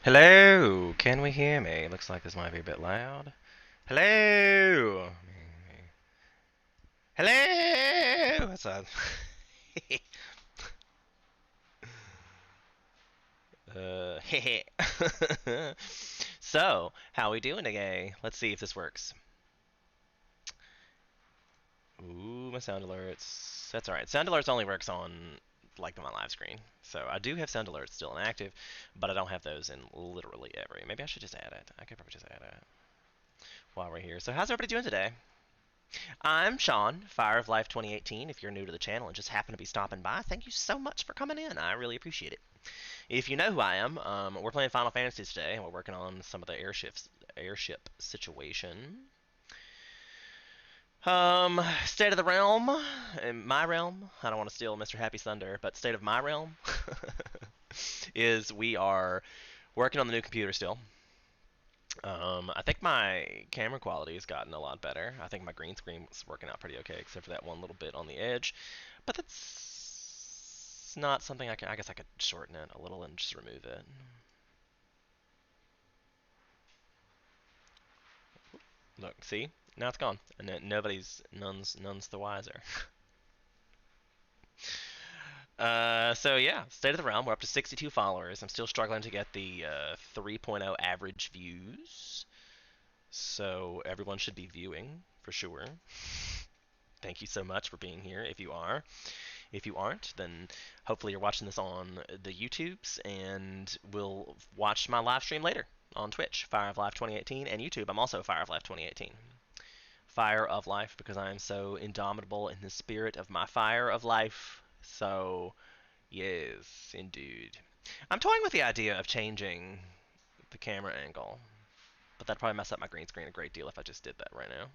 Hello, can we hear me? Looks like this might be a bit loud. Hello! Hello! What's up? Heh. So, how we doing today? Let's see if this works. Ooh, my sound alerts. That's alright. Sound alerts only works on, like, my live screen. So, I do have sound alerts still inactive, but I don't have those in literally every. Maybe I should just add it. I could probably just add it while we're here. So, how's everybody doing today? I'm Sean, Fire of Life 2018. If you're new to the channel and just happen to be stopping by, thank you so much for coming in. I really appreciate it. If you know who I am, we're playing Final Fantasy today, and we're working on some of the airship situation. State of the realm, in my realm. I don't want to steal Mr. Happy Thunder, but state of my realm is we are working on the new computer still. I think my camera quality has gotten a lot better. I think my green screen was working out pretty okay, except for that one little bit on the edge. But that's not something I can. I guess I could shorten it a little and just remove it. Look, see? Now it's gone, and then none's the wiser. So yeah, state of the realm. We're up to 62 followers. I'm still struggling to get the 3.0 average views. So everyone should be viewing for sure. Thank you so much for being here. If you are, if you aren't, then hopefully you're watching this on the YouTubes and will watch my live stream later on Twitch, Fire of Life 2018, and YouTube. I'm also Fire of Life 2018. Fire of Life because I am so indomitable in the spirit of my fire of life. So, yes, indeed. I'm toying with the idea of changing the camera angle, but that'd probably mess up my green screen a great deal if I just did that right now.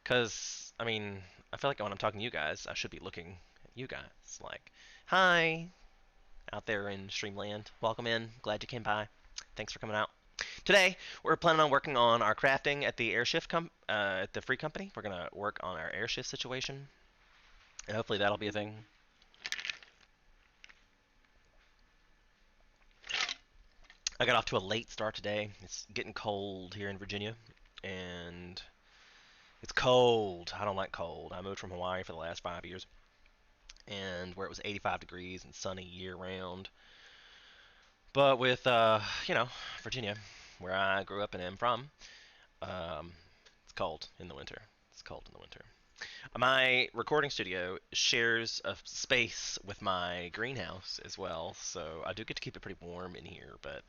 Because, I mean, I feel like when I'm talking to you guys, I should be looking at you guys. Like, hi, out there in Streamland. Welcome in. Glad you came by. Thanks for coming out. Today, we're planning on working on our crafting at the at the free company. We're gonna work on our airship situation, and hopefully that'll be a thing. I got off to a late start today. It's getting cold here in Virginia, and it's cold. I don't like cold. I moved from Hawaii for the last 5 years, and where it was 85 degrees and sunny year round. But with Virginia, where I grew up and am from, um, it's cold in the winter. It's cold in the winter. My recording studio shares a space with my greenhouse as well, so I do get to keep it pretty warm in here, but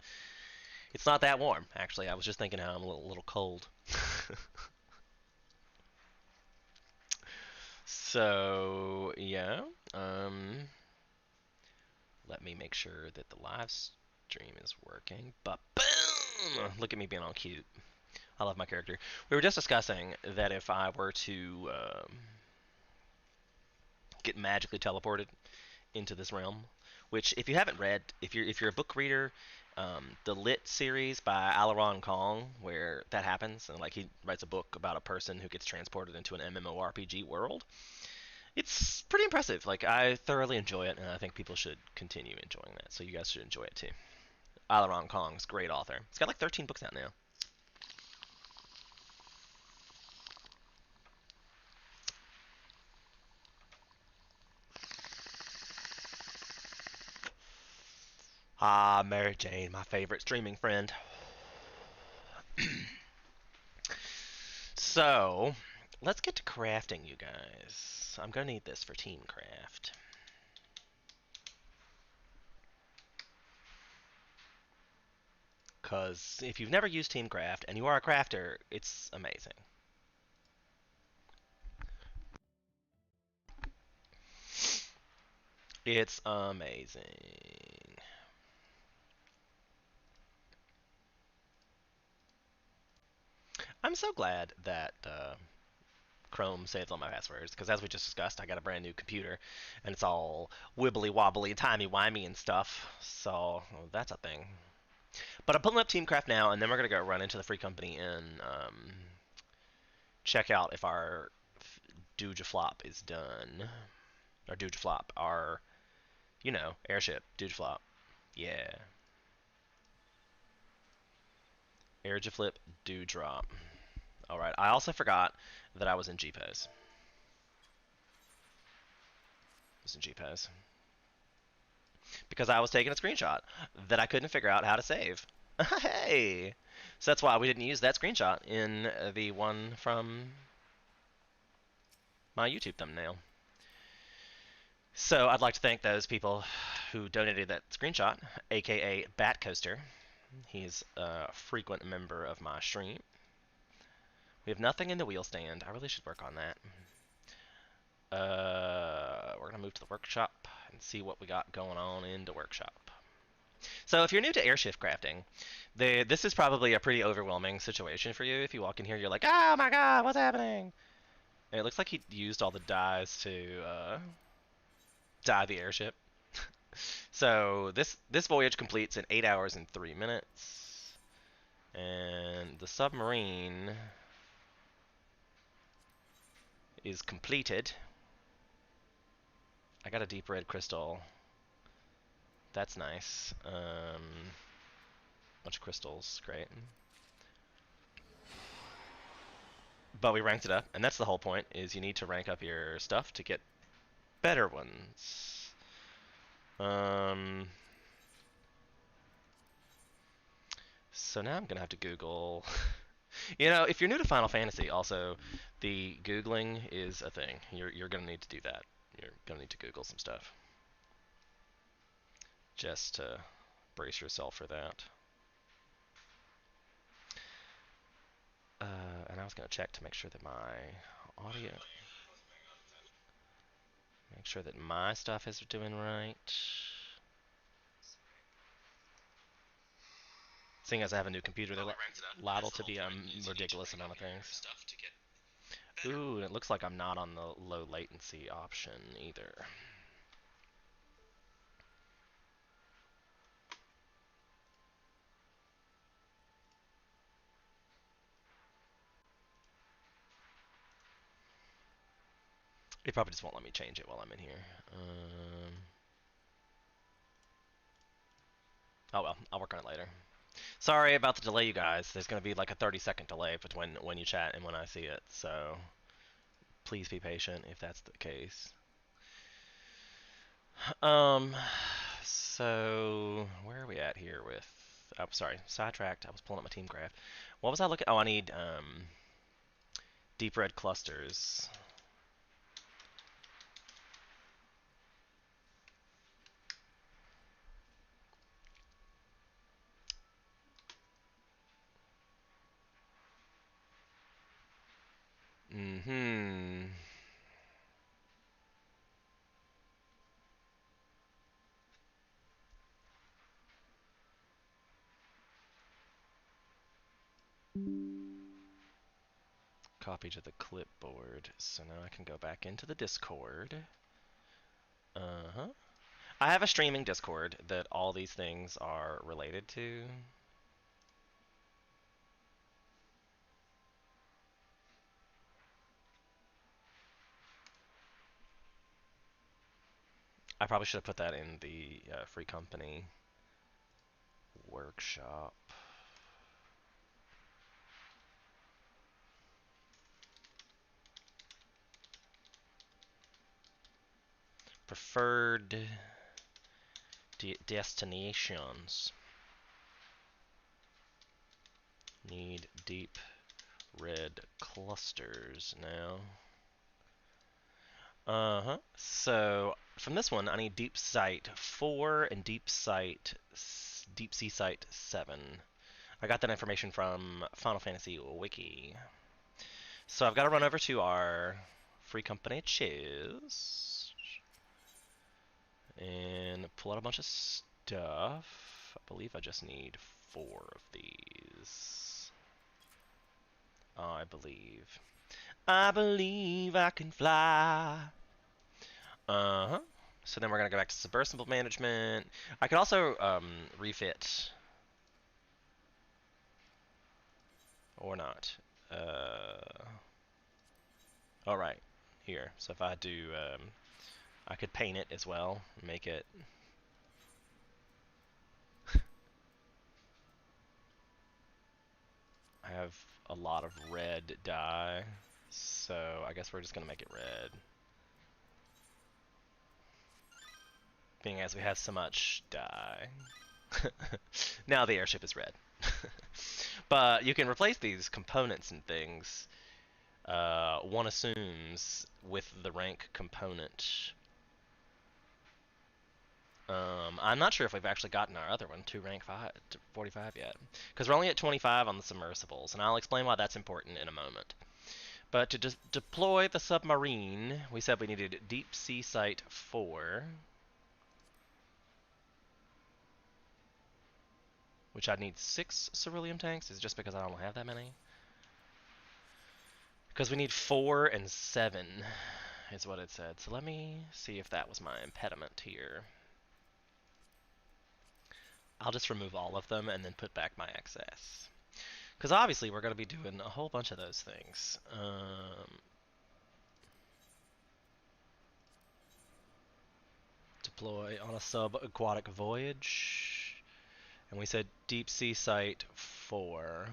it's not that warm, actually. I was just thinking how I'm a little cold. So, yeah. Um, Let me make sure that the live stream is working. But boom! Look at me being all cute. I love my character. We were just discussing that if I were to get magically teleported into this realm, which if you haven't read, if you're a book reader, the Lit series by Alaron Kong, where that happens, and like he writes a book about a person who gets transported into an MMORPG world. It's pretty impressive. Like I thoroughly enjoy it, and I think people should continue enjoying that. So you guys should enjoy it too. Alaron Kong's a great author. He's got like 13 books out now. Ah, Mary Jane, my favorite streaming friend. So, let's get to crafting, you guys. I'm gonna need this for team craft. Because if you've never used Teamcraft and you are a crafter, it's amazing. It's amazing. I'm so glad that Chrome saves all my passwords because, as we just discussed, I got a brand new computer and it's all wibbly wobbly, timey wimey, and stuff. So that's a thing. But I'm pulling up Teamcraft now, and then we're gonna go run into the free company and check out if our Dujaflop is done. Our Dujaflop, our airship Dujaflop. Yeah. Flip Dewdrop. Alright, I also forgot that I was in G-Pose. Because I was taking a screenshot that I couldn't figure out how to save. Hey! So that's why we didn't use that screenshot in the one from my YouTube thumbnail. So I'd like to thank those people who donated that screenshot, aka Batcoaster. He's a frequent member of my stream. We have nothing in the wheel stand. I really should work on that. We're going to move to the workshop and see what we got going on in the workshop. So if you're new to airship crafting, this is probably a pretty overwhelming situation for you. If you walk in here, you're like, oh my god, what's happening? And it looks like he used all the dyes to dye the airship. So this voyage completes in 8 hours and 3 minutes. And the submarine is completed. I got a deep red crystal. That's nice. Bunch of crystals, great. But we ranked it up, and that's the whole point, is you need to rank up your stuff to get better ones. So now I'm gonna have to Google. You know, if you're new to Final Fantasy, also, the Googling is a thing. You're gonna need to do that. You're gonna need to Google some stuff. Just to brace yourself for that. And I was gonna check to make sure that my audio, make sure that my stuff is doing right. Seeing as I have a new computer, they're liable to be a ridiculous amount of things. Ooh, and it looks like I'm not on the low latency option either. It probably just won't let me change it while I'm in here. Oh well, I'll work on it later. Sorry about the delay, you guys. There's going to be like a 30-second delay between when you chat and when I see it, so please be patient if that's the case. So where are we at here with? Oh, sorry, sidetracked. I was pulling up my team graph. What was I looking? Oh, I need deep red clusters. Mm-hmm. Copy to the clipboard. So now I can go back into the Discord. Uh-huh. I have a streaming Discord that all these things are related to. I probably should have put that in the free company workshop. Preferred destinations. Need deep red clusters now. Uh-huh. So from this one, I need deep sight 4 and deep sea sight 7. I got that information from Final Fantasy Wiki. So I've got to run over to our free company Chiz and pull out a bunch of stuff. I believe I just need 4 of these. I believe I can fly. Uh-huh. So then we're going to go back to submersible management. I could also refit. Or not. Alright. Here. So if I do, I could paint it as well. Make it. I have a lot of red dye, so I guess we're just gonna make it red. Being as we have so much dye. Now the airship is red. But you can replace these components and things, one assumes, with the rank component. I'm not sure if we've actually gotten our other one to rank 45 yet, because we're only at 25 on the submersibles, and I'll explain why that's important in a moment. But to deploy the submarine, we said we needed Deep Sea Site 4, which I need 6 ceruleum tanks. Is it just because I don't have that many? Because we need 4 and 7, is what it said. So let me see if that was my impediment here. I'll just remove all of them and then put back my excess. Because obviously we're going to be doing a whole bunch of those things. Deploy on a sub-aquatic voyage. And we said Deep Sea Site 4.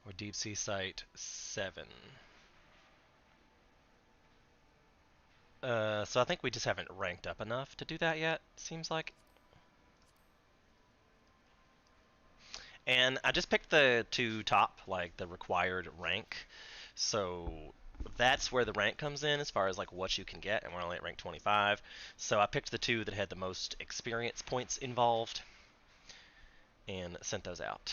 Or Deep Sea Site 7. So I think we just haven't ranked up enough to do that yet, seems like. And I just picked the 2 top, like the required rank. So that's where the rank comes in as far as like what you can get, and we're only at rank 25. So I picked the 2 that had the most experience points involved and sent those out.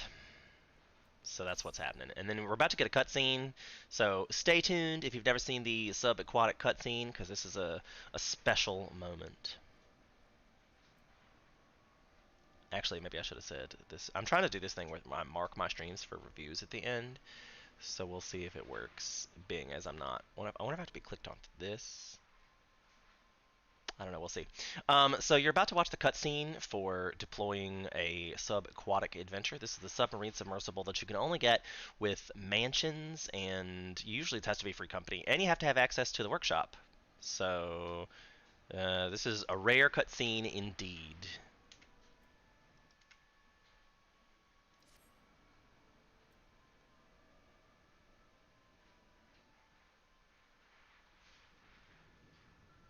So that's what's happening. And then we're about to get a cutscene, so stay tuned if you've never seen the subaquatic cutscene, because this is a special moment. Actually, maybe I should have said this. I'm trying to do this thing where I mark my streams for reviews at the end, so we'll see if it works, being as I'm not. I wonder if I have to be clicked onto this. I don't know, we'll see. So you're about to watch the cutscene for deploying a subaquatic adventure. This is the submarine submersible that you can only get with mansions, and usually it has to be free company, and you have to have access to the workshop. So this is a rare cutscene indeed.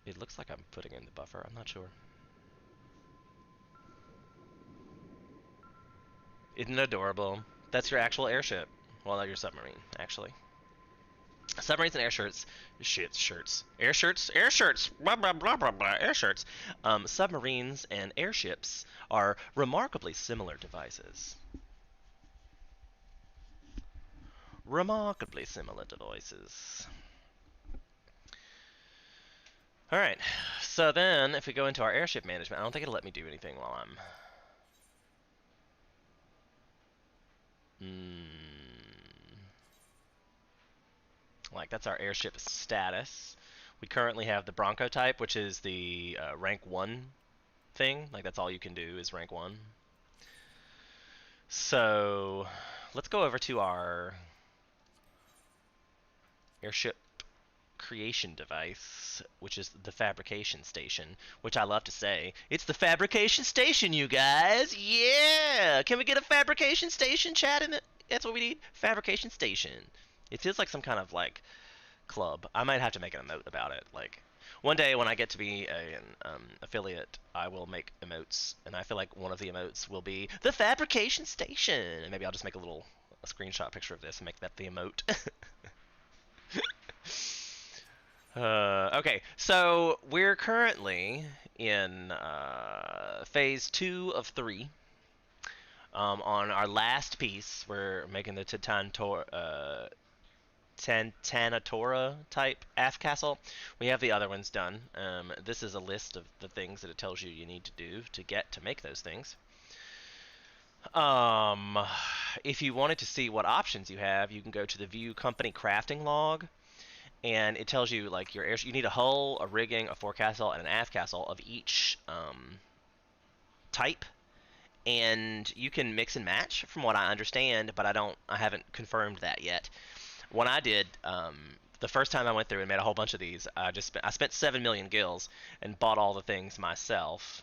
It looks like I'm putting in the buffer, I'm not sure. Isn't it adorable? That's your actual airship. Well, not your submarine, actually. Submarines and air shirts, air shirts, blah blah blah blah blah, air shirts. Submarines and airships are remarkably similar devices. Remarkably similar devices. Alright, so then if we go into our airship management, I don't think it'll let me do anything while I'm... Like, that's our airship status. We currently have the Bronco type, which is the rank 1 thing. Like, that's all you can do is rank 1. So, let's go over to our airship creation device, which is the fabrication station, which I love to say. It's the fabrication station, you guys! Yeah! Can we get a fabrication station, chat? In it? That's what we need. Fabrication station. It feels like some kind of, like, club. I might have to make an emote about it. Like, one day when I get to be an affiliate, I will make emotes, and I feel like one of the emotes will be the fabrication station. And maybe I'll just make a screenshot picture of this and make that the emote. Okay, so we're currently in phase 2 of 3. On our last piece, we're making the Tanatora type aft castle. We have the other ones done. This is a list of the things that it tells you need to do to make those things. If you wanted to see what options you have, you can go to the View Company Crafting log, and it tells you like your airship. You need a hull, a rigging, a forecastle, and an aft castle of each type, and you can mix and match from what I understand, but I haven't confirmed that yet. When I did, the first time I went through and made a whole bunch of these, I spent 7 million gills and bought all the things myself.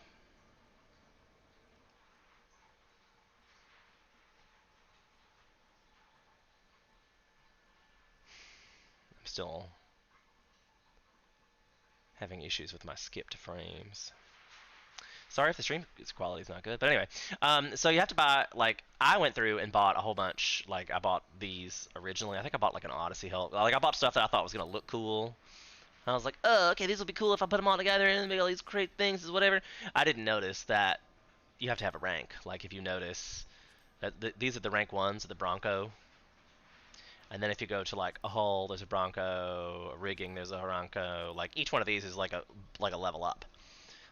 still having issues with my skipped frames. Sorry if the stream quality is not good, but anyway. So you have to buy, like, I went through and bought a whole bunch. Like, I bought these originally. I think I bought like an Odyssey help. Like, I bought stuff that I thought was gonna look cool. I was like, oh, okay, these will be cool if I put them all together and make all these great things, whatever. I didn't notice that you have to have a rank. Like, if you notice that these are the rank ones of the Bronco, and then if you go to like a hull, there's a Bronco, a rigging, there's a Bronco. Like, each one of these is like a level up.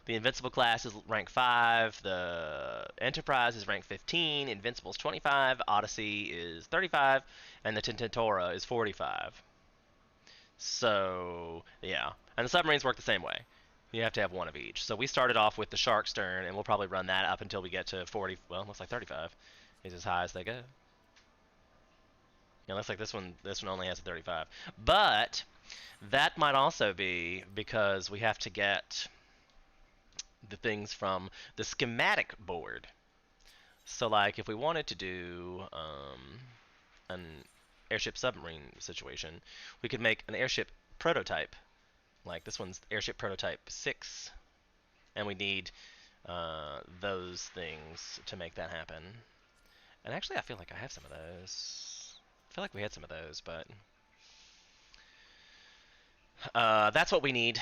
The Invincible class is rank 5, the Enterprise is rank 15, Invincible is 25, Odyssey is 35, and the Tintentora is 45. So, yeah. And the submarines work the same way. You have to have one of each. So we started off with the Shark Stern, and we'll probably run that up until we get to 40, well, looks like 35 is as high as they go. Yeah, looks like this one only has a 35. But that might also be because we have to get the things from the schematic board. So, like, if we wanted to do an airship submarine situation, we could make an airship prototype. Like, this one's airship prototype 6, and we need those things to make that happen. And actually, I feel like I have some of those. I feel like we had some of those, but that's what we need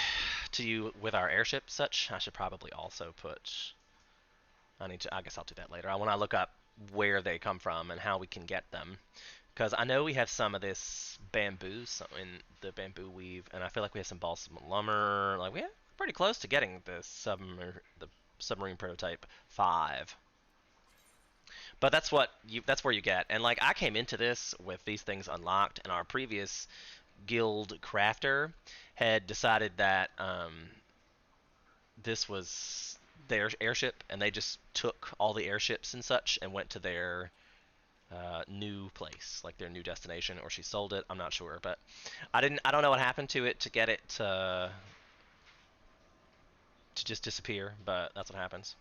to do with our airship. Such, I should probably also put. I guess I'll do that later. When I look up where they come from and how we can get them, because I know we have some of this bamboo in the bamboo weave, and I feel like we have some balsam lumber. Like, we're pretty close to getting the submarine prototype 5. But that's where you get. And like, I came into this with these things unlocked, and our previous guild crafter had decided that this was their airship, and they just took all the airships and such and went to their new place, like their new destination, or she sold it. I'm not sure, but I don't know what happened to it to get it to just disappear. But that's what happens.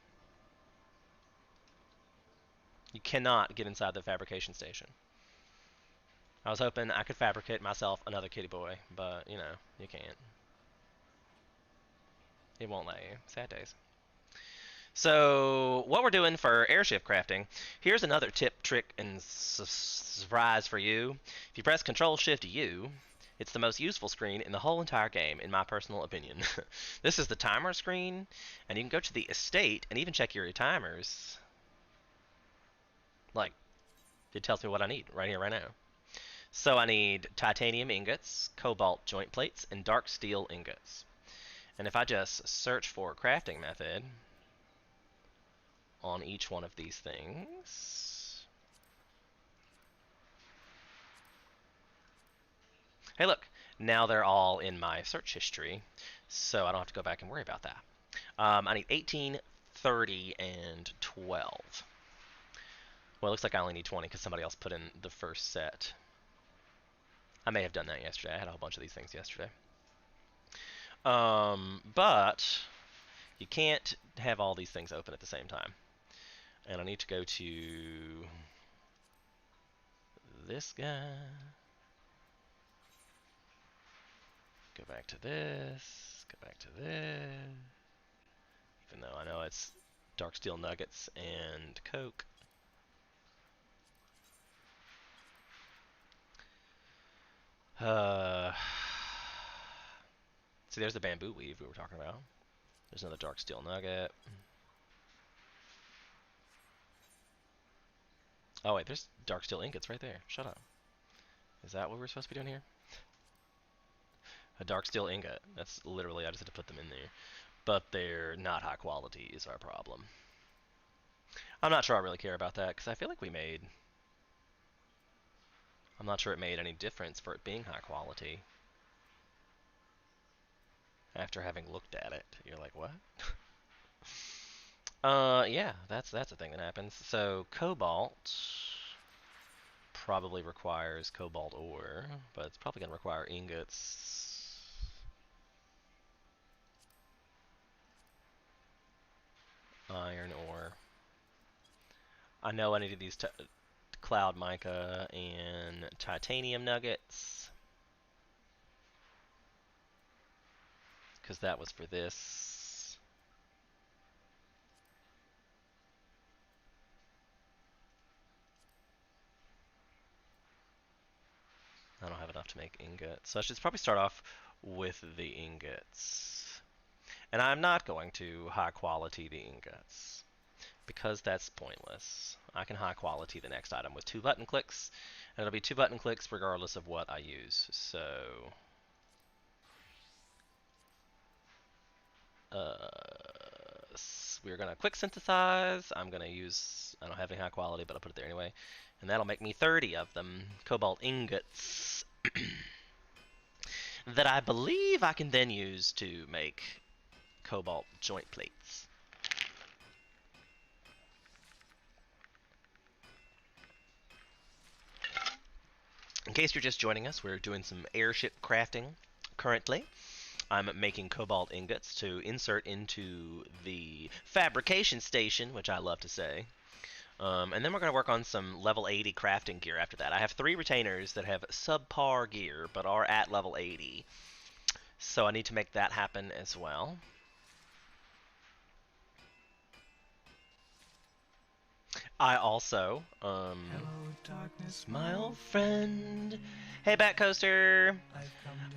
You cannot get inside the fabrication station. I was hoping I could fabricate myself another kitty boy, but you know, you can't. It won't let you. Sad days. So, what we're doing for airship crafting, here's another tip, trick, and surprise for you. If you press Control-Shift-U, it's the most useful screen in the whole entire game, in my personal opinion. This is the timer screen, and you can go to the estate and even check your timers. Like, it tells me what I need right here, right now. So I need titanium ingots, cobalt joint plates, and dark steel ingots. And if I just search for crafting method on each one of these things. Hey, look, now they're all in my search history, so I don't have to go back and worry about that. I need 18, 30, and 12. Well, it looks like I only need 20 because somebody else put in the first set. I may have done that yesterday. I had a whole bunch of these things yesterday. But you can't have all these things open at the same time. And I need to go to this guy. Go back to this. Go back to this. Even though I know it's dark steel nuggets and coke. See, there's the bamboo weave we were talking about. There's another dark steel nugget. Oh wait, there's dark steel ingots right there. Shut up. Is that what we're supposed to be doing here? A dark steel ingot. That's literally, I just had to put them in there. But they're not high quality is our problem. I'm not sure I really care about that, because I feel like I'm not sure it made any difference for it being high quality. After having looked at it, you're like, what? Yeah, that's a thing that happens. So cobalt probably requires cobalt ore, but it's probably going to require ingots. Iron ore. I know I needed these cloud mica and titanium nuggets. because that was for this. I don't have enough to make ingots, so I should probably start off with the ingots. And I'm not going to high quality the ingots, because that's pointless. I can high quality the next item with 2 button clicks, and it'll be 2 button clicks regardless of what I use. So, we're gonna quick synthesize. I'm gonna use, I don't have any high quality, but I'll put it there anyway. And that'll make me 30 of them, cobalt ingots, that I believe I can then use to make cobalt joint plates. In case you're just joining us, we're doing some airship crafting currently. I'm making cobalt ingots to insert into the fabrication station, which I love to say. And then we're going to work on some level 80 crafting gear after that. I have 3 retainers that have subpar gear, but are at level 80. So I need to make that happen as well. I also, Hello, darkness, my old friend. Hey, Batcoaster.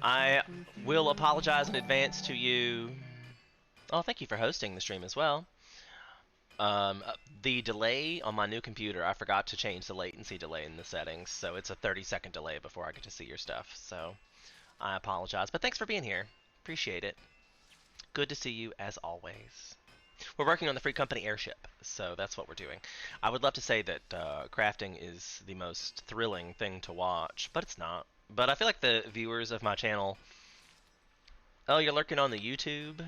I will apologize in advance to you. Oh, thank you for hosting the stream as well. Um, the delay on my new computer, I forgot to change the latency delay in the settings, so it's a 30-second delay before I get to see your stuff. So I apologize, but thanks for being here. Appreciate it. Good to see you as always. We're working on the Free Company airship, so that's what we're doing. I would love to say that crafting is the most thrilling thing to watch, but it's not. But I feel like the viewers of my channel... Oh, you're lurking on the YouTube?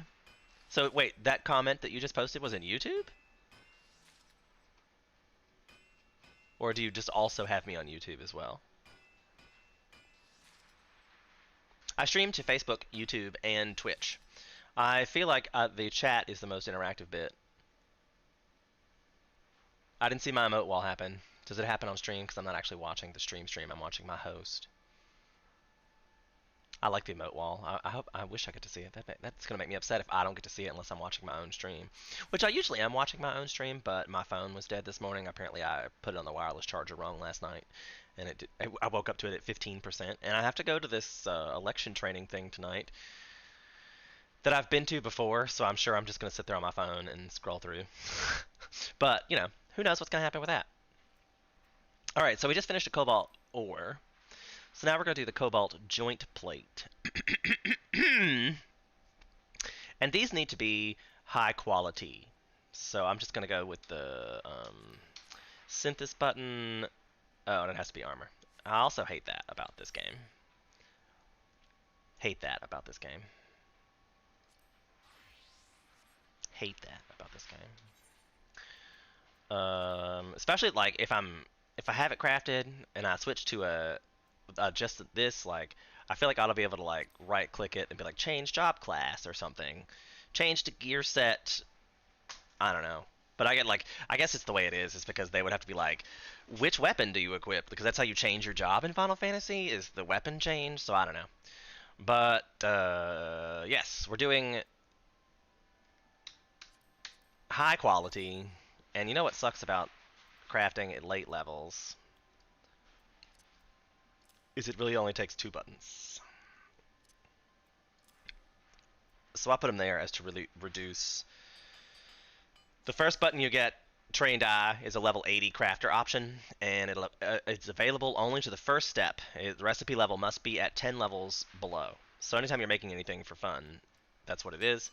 So wait, that comment that you just posted was in YouTube? Or do you just also have me on YouTube as well? I stream to Facebook, YouTube, and Twitch. I feel like the chat is the most interactive bit. I didn't see my emote wall happen. Does it happen on stream? Because I'm not actually watching the stream. I'm watching my host. I like the emote wall. I wish I get to see it. That's going to make me upset if I don't get to see it unless I'm watching my own stream. Which I usually am watching my own stream, but my phone was dead this morning. Apparently I put it on the wireless charger wrong last night. And I woke up to it at 15%. And I have to go to this election training thing tonight that I've been to before, so I'm sure I'm just going to sit there on my phone and scroll through. But, you know, who knows what's going to happen with that. Alright, so we just finished a cobalt ore. So now we're going to do the cobalt joint plate. And these need to be high quality. So I'm just going to go with the synthesis button. Oh, and it has to be armor. I also hate that about this game. Hate that about this game. Hate that about this game. Especially like if I have it crafted and I switch to just this, like I feel like I ought to be able to like right click it and be like change job class or something, change to gear set. I don't know, but I guess it's the way it is because they would have to be like, which weapon do you equip? Because that's how you change your job in Final Fantasy is the weapon change. So I don't know, but yes, we're doing high quality, and you know what sucks about crafting at late levels is it really only takes 2 buttons. So I put them there as to really reduce. The first button you get, Trained Eye, is a level 80 crafter option, and it's available only to the first step. The recipe level must be at 10 levels below. So anytime you're making anything for fun, that's what it is.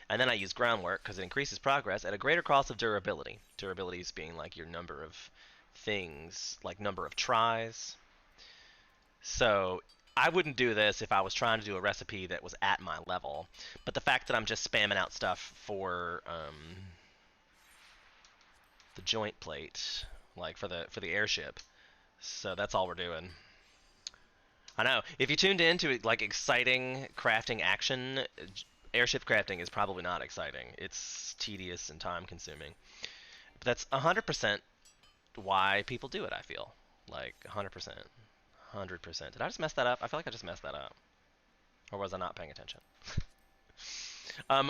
And then I use groundwork because it increases progress at a greater cost of durability. Durabilities being like your number of things, like number of tries. So I wouldn't do this if I was trying to do a recipe that was at my level. But the fact that I'm just spamming out stuff for the joint plate, like for the airship, so that's all we're doing. I know if you tuned into like exciting crafting action, airship crafting is probably not exciting. It's tedious and time consuming. But that's 100% why people do it. I feel like 100%. 100%. Did I just mess that up? I feel like I just messed that up. Or was I not paying attention?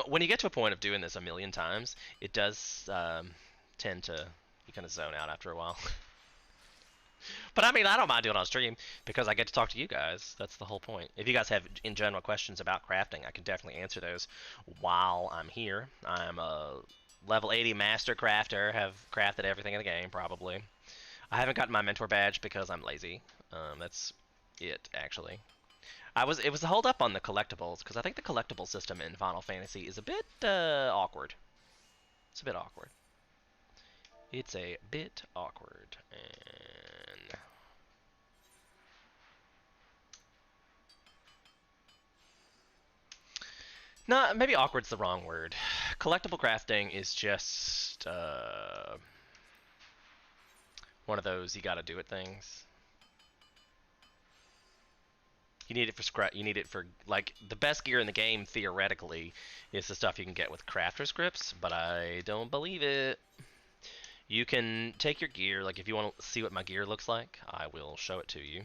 When you get to a point of doing this a million times, it does tend to you kind of zone out after a while. But I mean, I don't mind doing it on stream because I get to talk to you guys. That's the whole point. If you guys have in general questions about crafting, I can definitely answer those while I'm here. I'm a level 80 master crafter. Have crafted everything in the game probably. I haven't gotten my mentor badge because I'm lazy. That's it actually. It was a hold up on the collectibles because I think the collectible system in Final Fantasy is a bit awkward. It's a bit awkward. It's a bit awkward. And no, maybe awkward's the wrong word. Collectible crafting is just one of those you gotta do it things. You need it for scrap. You need it for like the best gear in the game theoretically is the stuff you can get with crafter scripts, but I don't believe it. You can take your gear, like if you want to see what my gear looks like, I will show it to you.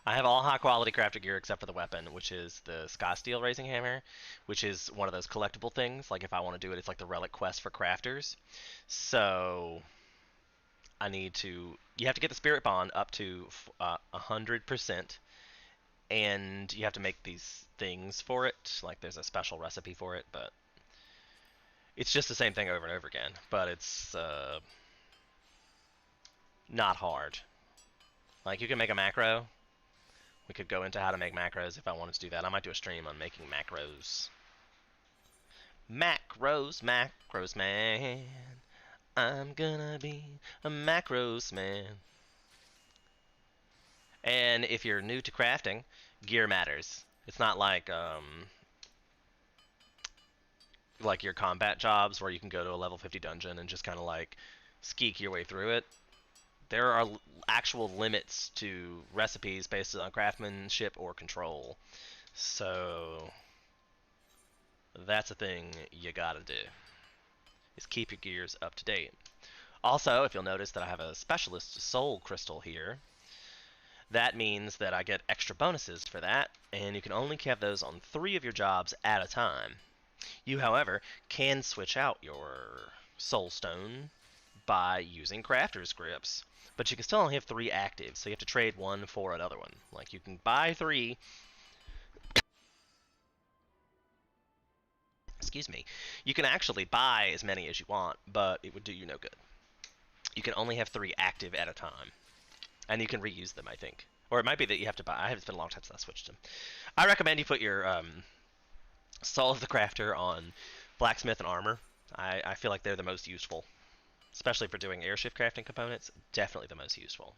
I have all high quality crafted gear except for the weapon, which is the Sky Steel Raising Hammer, which is one of those collectible things. Like if I want to do it, it's like the relic quest for crafters. So I need to. You have to get the Spirit Bond up to 100%, and you have to make these things for it. Like there's a special recipe for it, but it's just the same thing over and over again. But it's not hard. Like you can make a macro. We could go into how to make macros if I wanted to do that. I might do a stream on making macros. Macros, macros, man. I'm gonna be a macros man. And if you're new to crafting, gear matters. It's not like your combat jobs where you can go to a level 50 dungeon and just kind of like skeek your way through it. There are actual limits to recipes based on craftsmanship or control. So that's a thing you gotta do, is keep your gears up to date. Also, if you'll notice that I have a specialist soul crystal here, that means that I get extra bonuses for that, and you can only have those on 3 of your jobs at a time. You, however, can switch out your soul stone by using crafter's grips, but you can still only have 3 active, so you have to trade one for another one. Like you can buy 3, excuse me, you can actually buy as many as you want, but it would do you no good. You can only have 3 active at a time, and you can reuse them, I think. Or it might be that you have to buy. It's been a long time since I switched them. I recommend you put your Soul of the Crafter on Blacksmith and Armor. I feel like they're the most useful, especially for doing airship crafting components. Definitely the most useful.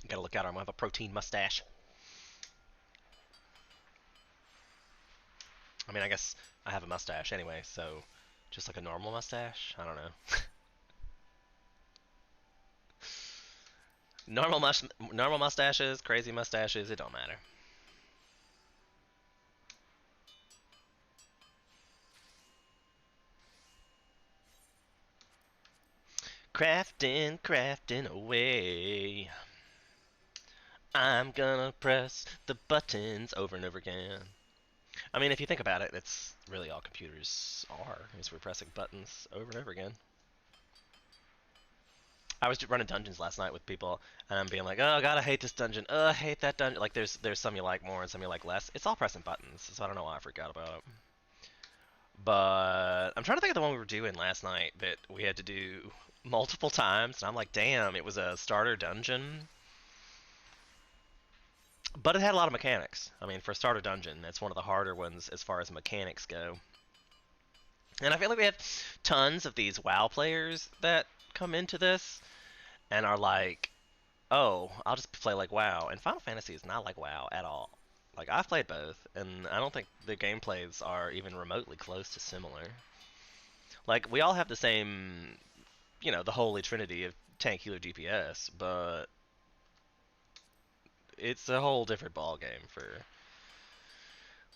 Gotta look out, I'm gonna have a protein mustache. I mean, I guess I have a mustache anyway, so just like a normal mustache? I don't know. Normal mustaches, crazy mustaches, it don't matter. Crafting, crafting away. I'm gonna press the buttons over and over again. I mean, if you think about it, that's really all computers are, is we're pressing buttons over and over again. I was running dungeons last night with people, and I'm being like, oh god, I hate this dungeon. I hate that dungeon. Like, there's some you like more and some you like less. It's all pressing buttons, so I don't know why I forgot about it. But I'm trying to think of the one we were doing last night that we had to do multiple times, and I'm like, damn, it was a starter dungeon. But it had a lot of mechanics. I mean, for a starter dungeon, it's one of the harder ones as far as mechanics go. And I feel like we have tons of these WoW players that come into this and are like, oh, I'll just play like WoW. And Final Fantasy is not like WoW at all. Like, I've played both, and I don't think the gameplays are even remotely close to similar. Like, we all have the same, the holy trinity of tank, healer, DPS, but it's a whole different ball game for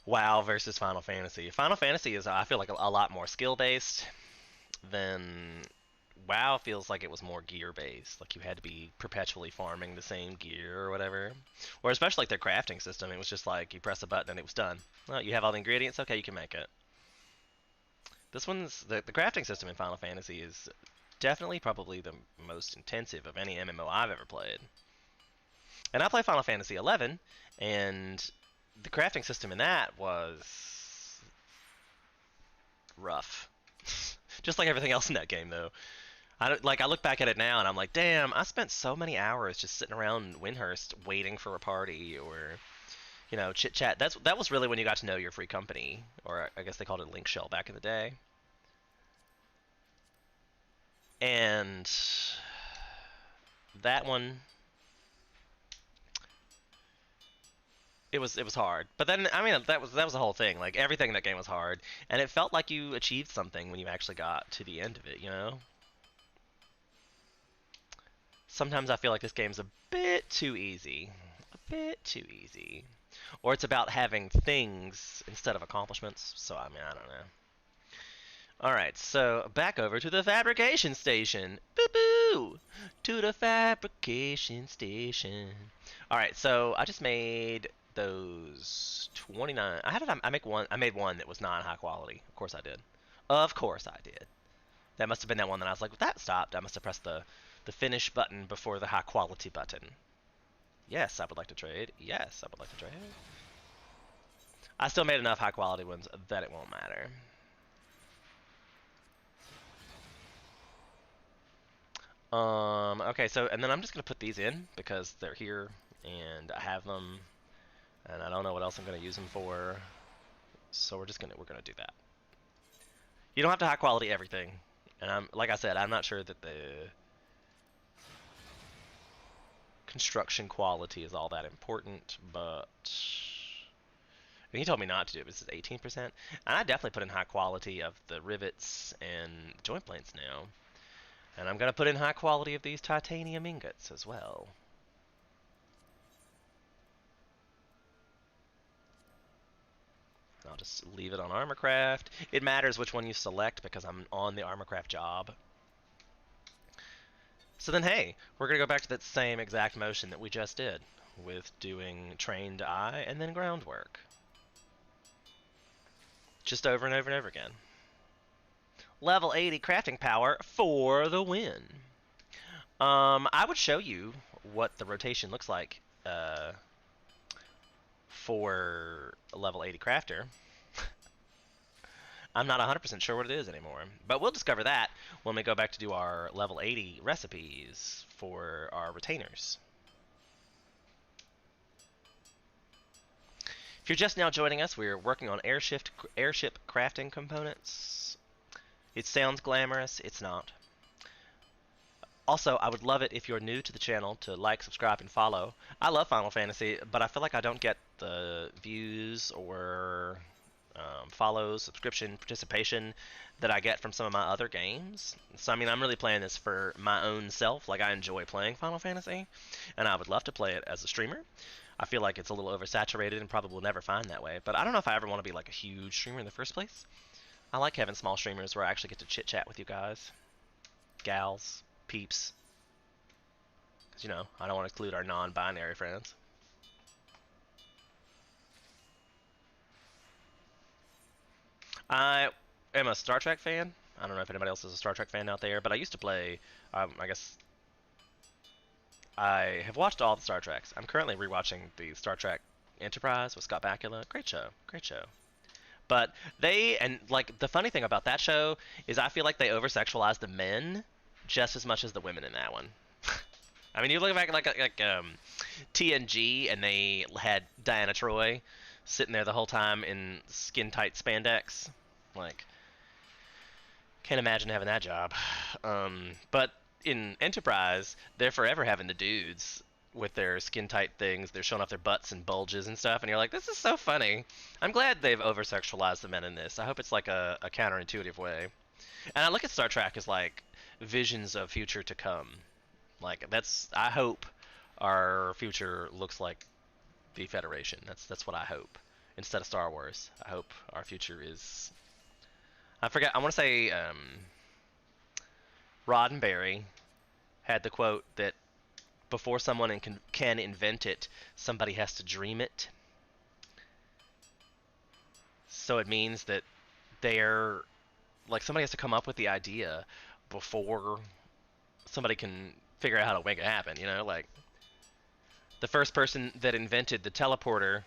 WoW versus Final Fantasy. Final Fantasy is, I feel like, a lot more skill based than WoW feels like it was more gear based. Like you had to be perpetually farming the same gear or whatever. Or especially like their crafting system, it was just like you press a button and it was done. Well, you have all the ingredients, okay, you can make it. This one's the crafting system in Final Fantasy is definitely probably the most intensive of any MMO I've ever played. And I play Final Fantasy 11, and the crafting system in that was rough. Just like everything else in that game, though. I look back at it now and I'm like, damn, I spent so many hours just sitting around Windhurst waiting for a party or chit chat. That was really when you got to know your free company, or I guess they called it Link Shell back in the day. And that one, it was hard. But then I mean that was the whole thing. Like everything in that game was hard, and it felt like you achieved something when you actually got to the end of it. Sometimes I feel like this game's a bit too easy. A bit too easy. Or it's about having things instead of accomplishments. So, I mean, I don't know. Alright, so back over to the fabrication station. Boo boo! To the fabrication station. Alright, so I just made those 29. I made one that was non high quality. Of course I did. Of course I did. That must have been that one that I was like, well, that stopped. I must have pressed the finish button before the high quality button. Yes, I would like to trade. Yes, I would like to trade. I still made enough high quality ones that it won't matter. Okay, so, and then I'm just gonna put these in because they're here and I have them and I don't know what else I'm gonna use them for. So we're gonna do that. You don't have to high quality everything. And like I said, I'm not sure that the construction quality is all that important, but he told me not to do it. This is 18%. And I definitely put in high quality of the rivets and joint plates now. And I'm going to put in high quality of these titanium ingots as well. I'll just leave it on Armorcraft. It matters which one you select because I'm on the Armorcraft job. So then, hey, we're going to go back to that same exact motion that we just did with doing trained eye and then groundwork. Just over and over and over again. Level 80 crafting power for the win. I would show you what the rotation looks like for a level 80 crafter. I'm not 100% sure what it is anymore, but we'll discover that when we go back to do our level 80 recipes for our retainers. If you're just now joining us, we're working on airship crafting components. It sounds glamorous, it's not. Also, I would love it if you're new to the channel to like, subscribe, and follow. I love Final Fantasy, but I feel like I don't get the views or follows, subscription, participation that I get from some of my other games. So, I mean, I'm really playing this for my own self. Like, I enjoy playing Final Fantasy, and I would love to play it as a streamer. I feel like it's a little oversaturated and probably will never find that way. But I don't know if I ever want to be like a huge streamer in the first place. I like having small streamers where I actually get to chit-chat with you guys. Gals. Peeps. Because, I don't want to exclude our non-binary friends. I am a Star Trek fan. I don't know if anybody else is a Star Trek fan out there, but I used to play, I guess, I have watched all the Star Treks. I'm currently rewatching the Star Trek Enterprise with Scott Bakula. Great show. Great show. But like, the funny thing about that show is I feel like they over-sexualize the men just as much as the women in that one. I mean, you look back like TNG, and they had Diana Troy sitting there the whole time in skin-tight spandex. Like, can't imagine having that job. But in Enterprise, they're forever having the dudes with their skin-tight things. They're showing off their butts and bulges and stuff, and you're like, this is so funny. I'm glad they've over-sexualized the men in this. I hope it's like a counterintuitive way. And I look at Star Trek as like visions of future to come. Like, I hope our future looks like the Federation. That's what I hope. Instead of Star Wars, I hope our future is. I forget. I want to say Roddenberry had the quote that before someone can invent it, somebody has to dream it. So it means that they're like somebody has to come up with the idea before somebody can figure out how to make it happen. Like the first person that invented the teleporter,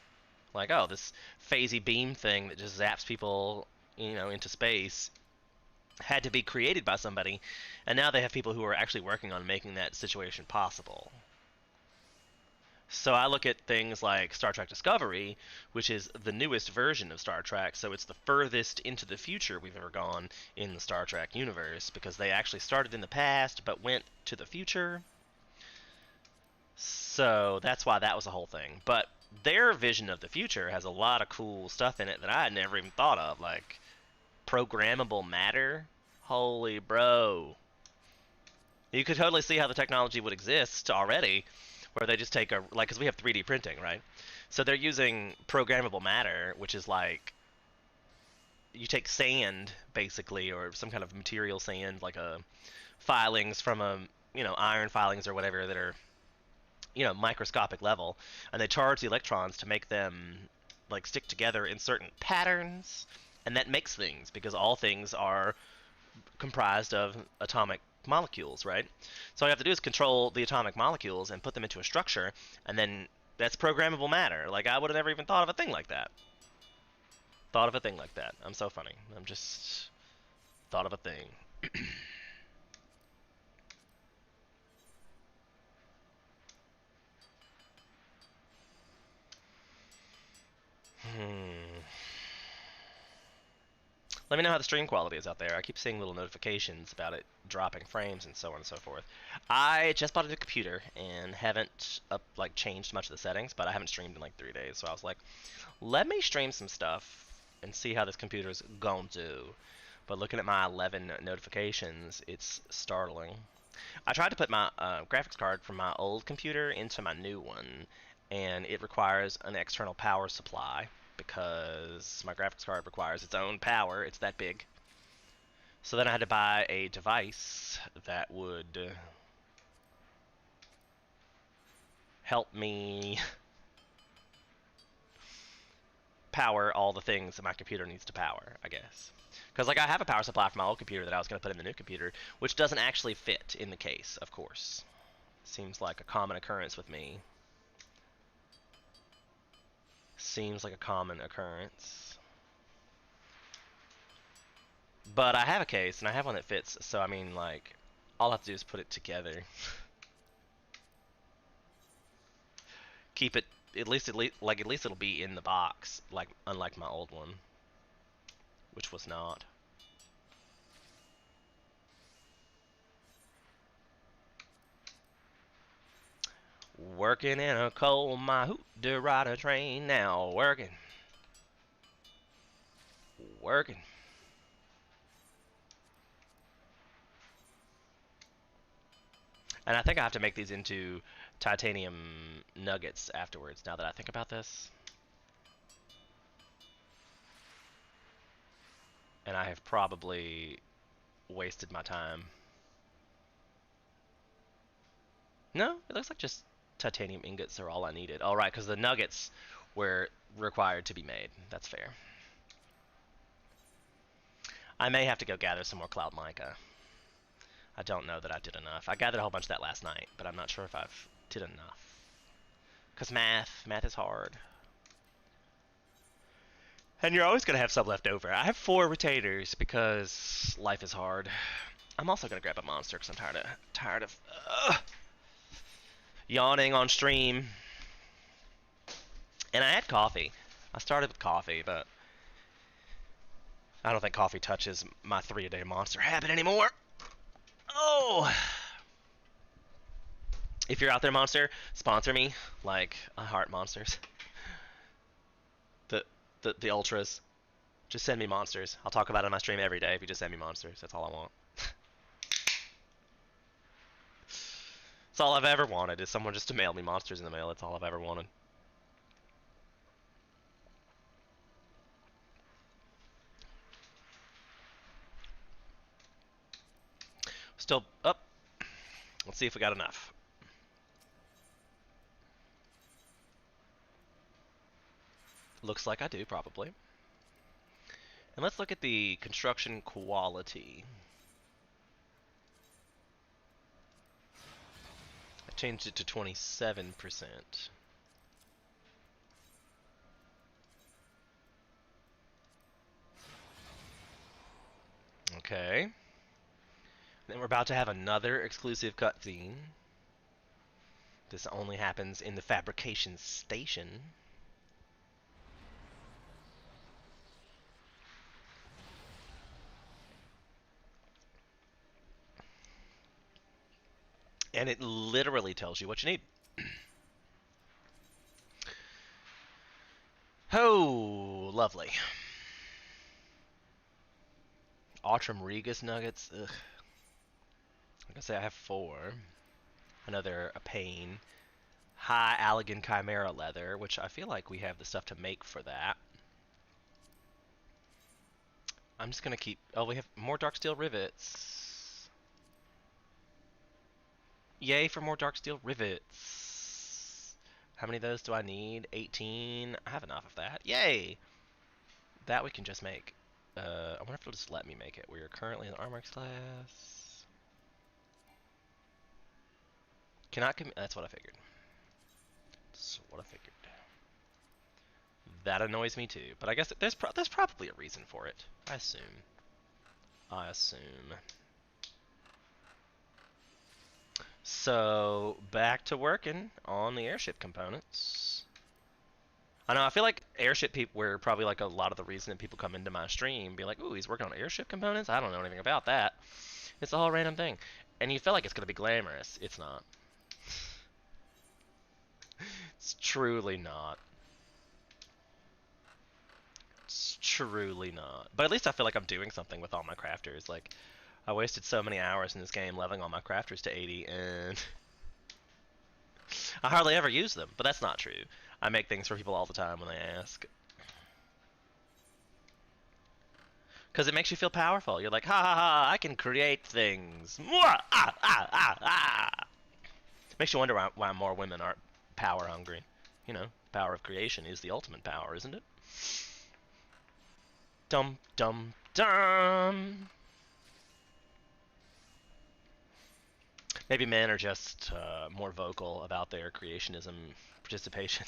like, oh, this phasey beam thing that just zaps people, into space, had to be created by somebody, and now they have people who are actually working on making that situation possible. So I look at things like Star Trek Discovery, which is the newest version of Star Trek, so it's the furthest into the future we've ever gone in the Star Trek universe, because they actually started in the past but went to the future. So that's why that was the whole thing. But their vision of the future has a lot of cool stuff in it that I had never even thought of, like programmable matter. Holy bro. You could totally see how the technology would exist already, where they just take because we have 3D printing, right? So they're using programmable matter, which is like you take sand, basically, or some kind of material sand, like filings from iron filings or whatever that are, microscopic level, and they charge the electrons to make them like stick together in certain patterns, and that makes things because all things are comprised of atomic molecules, right? So all you have to do is control the atomic molecules and put them into a structure, and then that's programmable matter. Like I would have never even thought of a thing like that. Thought of a thing like that. I'm so funny. I'm just thought of a thing. Hmm. Let me know how the stream quality is out there. I keep seeing little notifications about it dropping frames and so on and so forth. I just bought a new computer and haven't changed much of the settings, but I haven't streamed in like 3 days, so I was like, let me stream some stuff and see how this computer's gonna do. But looking at my 11 notifications, it's startling. I tried to put my graphics card from my old computer into my new one, and it requires an external power supply because my graphics card requires its own power. It's that big. So then I had to buy a device that would help me power all the things that my computer needs to power, I guess. Because I have a power supply from my old computer that I was going to put in the new computer, which doesn't actually fit in the case, of course. Seems like a common occurrence with me. Seems like a common occurrence. But I have a case, and I have one that fits, so I mean, like, all I have to do is put it together. Keep it, at least it'll be in the box, like, unlike my old one, which was not. Working in a coal mine, who to ride a train now? Working. Working. And I think I have to make these into titanium nuggets afterwards, now that I think about this. And I have probably wasted my time. No, it looks like just titanium ingots are all I needed. All right, because the nuggets were required to be made. That's fair. I may have to go gather some more cloud mica. I don't know that I did enough. I gathered a whole bunch of that last night, but I'm not sure if I've did enough. Because math is hard. And you're always going to have some left over. I have 4 retainers because life is hard. I'm also going to grab a monster because I'm tired of yawning on stream. And I had coffee. I started with coffee, but I don't think coffee touches my 3-a-day monster habit anymore. Oh! If you're out there, Monster, sponsor me. Like, I heart monsters. The, the ultras. Just send me monsters. I'll talk about it on my stream every day if you just send me monsters. That's all I want. That's all I've ever wanted, is someone just to mail me monsters in the mail. That's all I've ever wanted. I was still up. Let's see if we got enough. Looks like I do, probably. And let's look at the construction quality. I changed it to 27%. Okay. Then we're about to have another exclusive cutscene. This only happens in the fabrication station. And it literally tells you what you need. Oh, lovely. Outram Regus nuggets. Ugh. Like I say, I have 4. I know they're a pain. High Allegan Chimera leather, which I feel like we have the stuff to make for that. I'm just gonna keep. Oh, we have more dark steel rivets. Yay for more dark steel rivets. How many of those do I need? 18. I have enough of that. Yay! That we can just make. I wonder if it'll just let me make it. We are currently in the armor class. Cannot commit. That's what I figured. That's what I figured. That annoys me too, but I guess there's probably a reason for it. I assume. I assume. So back to working on the airship components. I know. I feel like airship people were probably like a lot of the reason that people come into my stream, be like, "Ooh, he's working on airship components." I don't know anything about that. It's a whole random thing, and you feel like it's gonna be glamorous. It's not. It's truly not. It's truly not. But at least I feel like I'm doing something with all my crafters. Like, I wasted so many hours in this game leveling all my crafters to 80, and I hardly ever use them. But that's not true. I make things for people all the time when they ask. Because it makes you feel powerful. You're like, ha ha ha, I can create things. Mwah! Ah, ah, ah, ah. Makes you wonder why more women aren't power hungry. You know, power of creation is the ultimate power, isn't it? Dum, dum, dum. Maybe men are just more vocal about their creationism participation.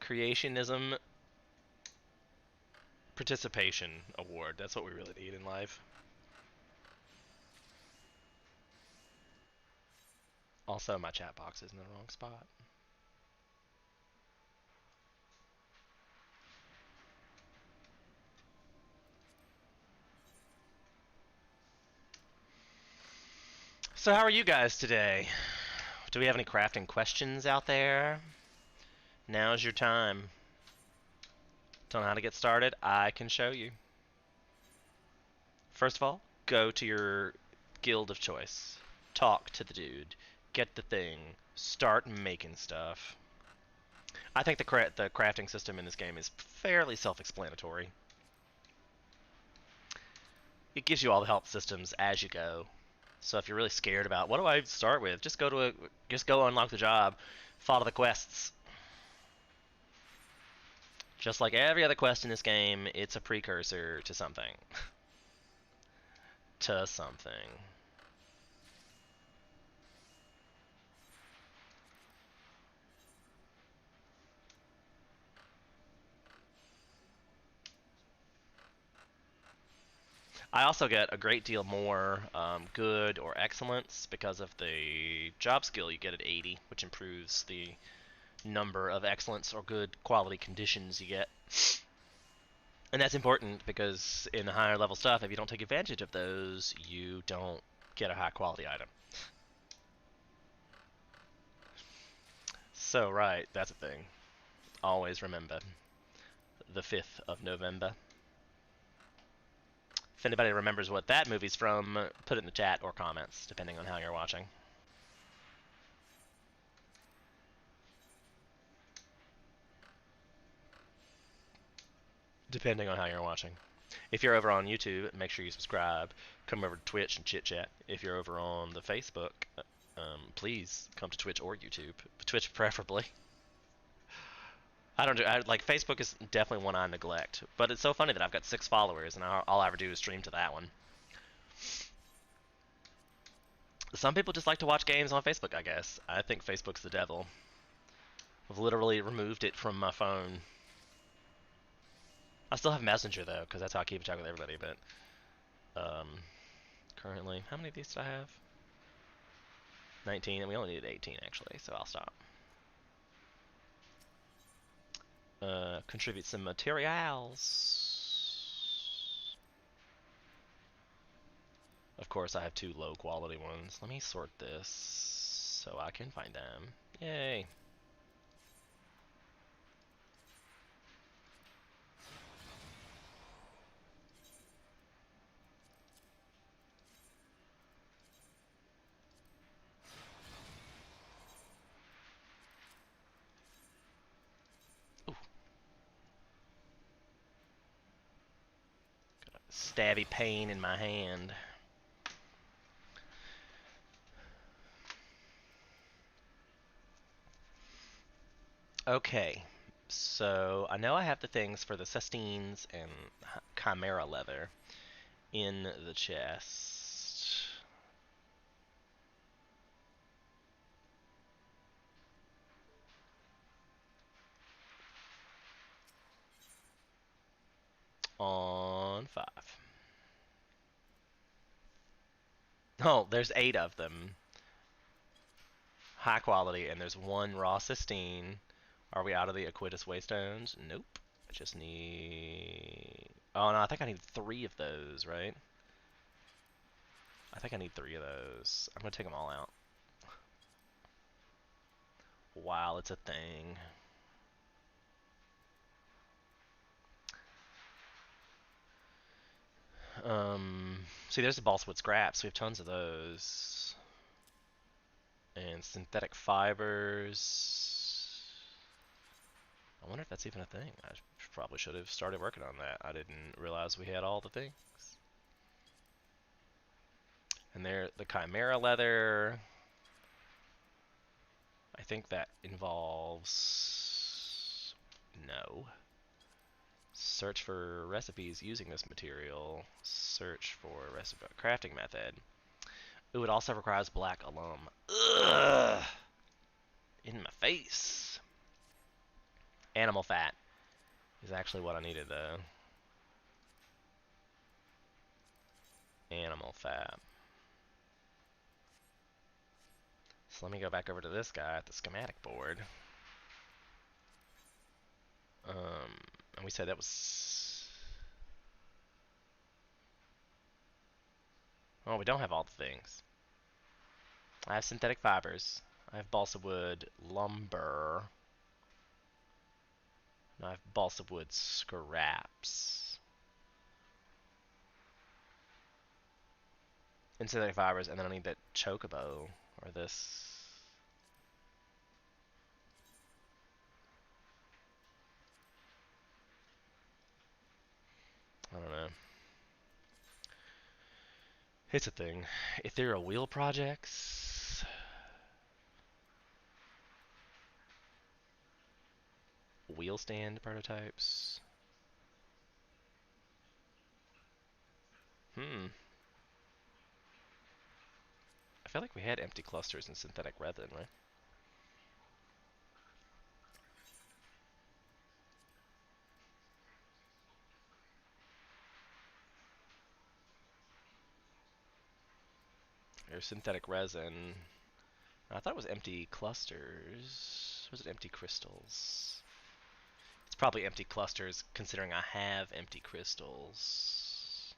Creationism participation award. That's what we really need in life. Also, my chat box is in the wrong spot. So how are you guys today? Do we have any crafting questions out there? Now's your time. Don't know how to get started? I can show you. First of all, go to your guild of choice. Talk to the dude. Get the thing. Start making stuff. I think the crafting system in this game is fairly self-explanatory. It gives you all the help systems as you go. So if you're really scared about what do I start with, just go unlock the job, follow the quests. Just like every other quest in this game, it's a precursor to something. To something. I also get a great deal more good or excellence because of the job skill you get at 80, which improves the number of excellence or good quality conditions you get. And that's important because in the higher level stuff, if you don't take advantage of those, you don't get a high quality item. So, right, that's a thing. Always remember the 5th of November. If anybody remembers what that movie's from, put it in the chat or comments, depending on how you're watching. depending on how you're watching. If you're over on YouTube, make sure you subscribe. Come over to Twitch and chit chat. If you're over on the Facebook, please come to Twitch or YouTube. Twitch preferably. I don't do like Facebook is definitely one I neglect, but it's so funny that I've got 6 followers and all I ever do is stream to that one. Some people just like to watch games on Facebook, I guess. I think Facebook's the devil. I've literally removed it from my phone. I still have Messenger though, because that's how I keep in touch with everybody. But um, currently, how many of these do I have? 19, and we only needed 18 actually, so I'll stop. Contribute some materials. Of course, I have 2 low quality ones. Let me sort this so I can find them. Yay. Ooh. Got a stabby pain in my hand. Okay, so I know I have the things for the Cestines and Chimera leather in the chest. On 5. Oh, there's 8 of them. High quality, and there's 1 raw cystine. Are we out of the Aquitus Waystones? Nope. I just need... Oh, no, I think I need 3 of those, right? I think I need 3 of those. I'm going to take them all out. Wow, it's a thing. See, there's the balsa wood scraps. We have tons of those. And synthetic fibers. I wonder if that's even a thing. I probably should have started working on that. I didn't realize we had all the things. And there, the Chimera leather. I think that involves... No. Search for recipes using this material. Search for recipe crafting method. Ooh, it also requires black alum. Ugh! In my face. Animal fat is actually what I needed though. Animal fat. So let me go back over to this guy at the schematic board. And we said that was... Oh, we don't have all the things. I have synthetic fibers. I have balsa wood lumber. And I have balsa wood scraps. And synthetic fibers, and then I need that chocobo, or this... I don't know. It's a thing. Ethereal wheel projects. Wheel stand prototypes. I feel like we had empty clusters in synthetic resin, right? There's synthetic resin. I thought it was empty clusters. Was it empty crystals? It's probably empty clusters, considering I have empty crystals.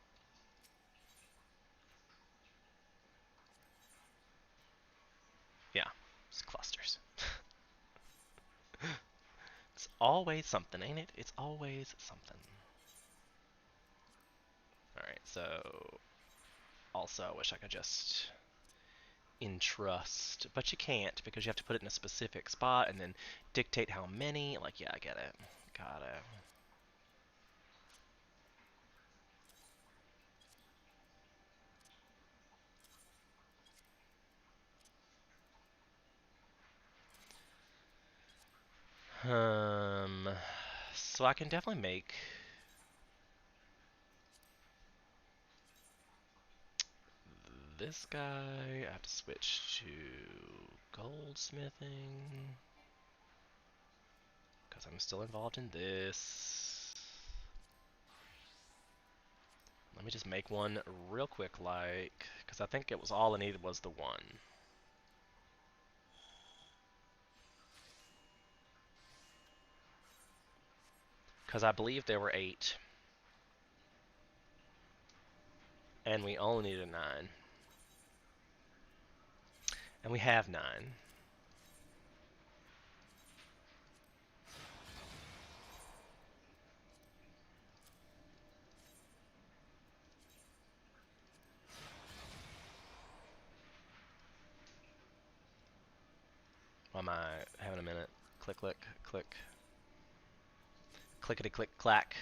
Yeah, it's clusters. It's always something, ain't it? It's always something. Alright, so... Also, I wish I could just entrust, but you can't because you have to put it in a specific spot and then dictate how many. Like, yeah, I get it. Got it. Um, so I can definitely make this guy. I have to switch to goldsmithing because I'm still involved in this. Let me just make one real quick, like, because I think it was all I needed was the one. Because I believe there were 8, and we only needed 9. And we have 9. Why am I having a minute? Click, click, click. Clickety, click, clack.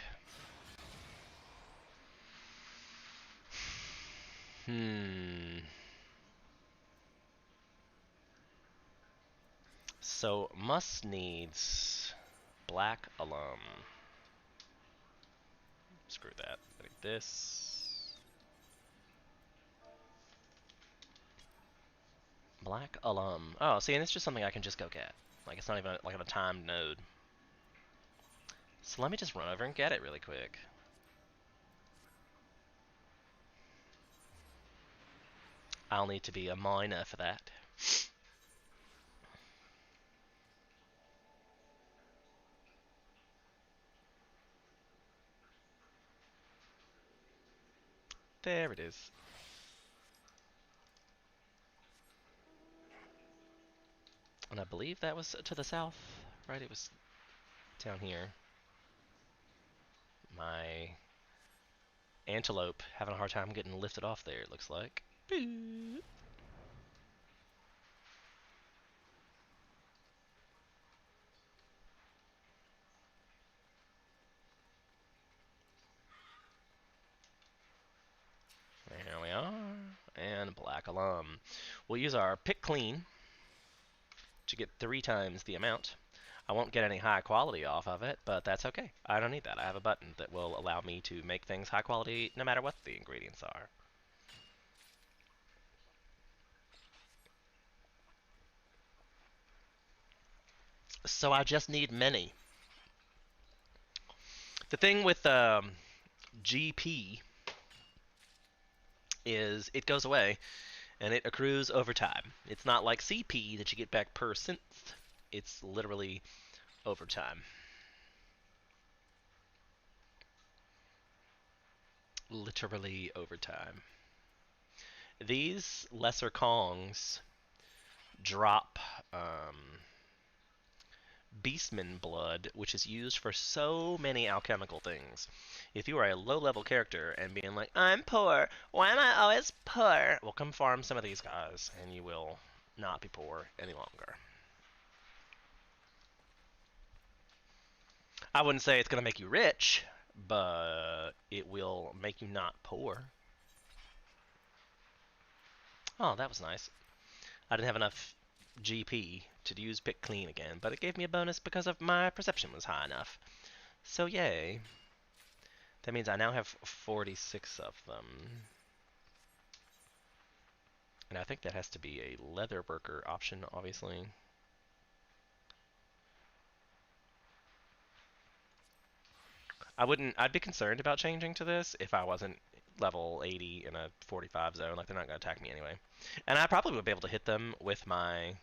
Hmm. So, must needs black alum. Screw that. I need this. Black alum. Oh, see, and it's just something I can just go get. Like, it's not even like on a timed node. So let me just run over and get it really quick. I'll need to be a miner for that. There it is. And I believe that was to the south, right? It was down here. My antelope having a hard time getting lifted off there, it looks like. Boop. There we are. And black alum. We'll use our pick clean to get 3 times the amount. I won't get any high quality off of it, but that's okay. I don't need that. I have a button that will allow me to make things high quality no matter what the ingredients are. So I just need many. The thing with GP is it goes away and it accrues over time. It's not like CP that you get back per synth. It's literally over time. Literally over time. These lesser Kongs drop Beastman blood, which is used for so many alchemical things. If you are a low-level character and being like, I'm poor, why am I always poor? Well, come farm some of these guys, and you will not be poor any longer. I wouldn't say it's going to make you rich, but it will make you not poor. Oh, that was nice. I didn't have enough GP to use Pick Clean again, but it gave me a bonus because of my perception was high enough. So yay. That means I now have 46 of them. And I think that has to be a leather worker option, obviously. I'd be concerned about changing to this if I wasn't level 80 in a 45 zone. Like, they're not going to attack me anyway. And I probably would be able to hit them with my...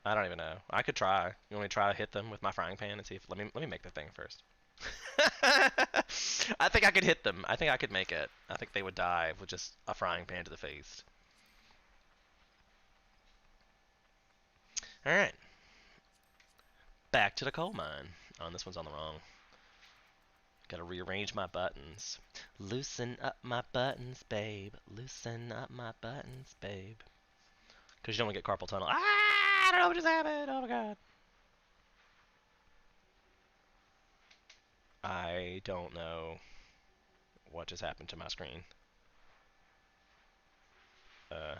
I don't even know. I could try. You want me to try to hit them with my frying pan and see if... Let me make the thing first. I think I could hit them. I think I could make it. I think they would die with just a frying pan to the face. Alright. Back to the coal mine. Oh, and this one's on the wrong. Gotta rearrange my buttons. Loosen up my buttons, babe. Loosen up my buttons, babe. Because you don't want to get carpal tunnel. Ah! I don't know what just happened. Oh my god. I don't know what just happened to my screen. Uh,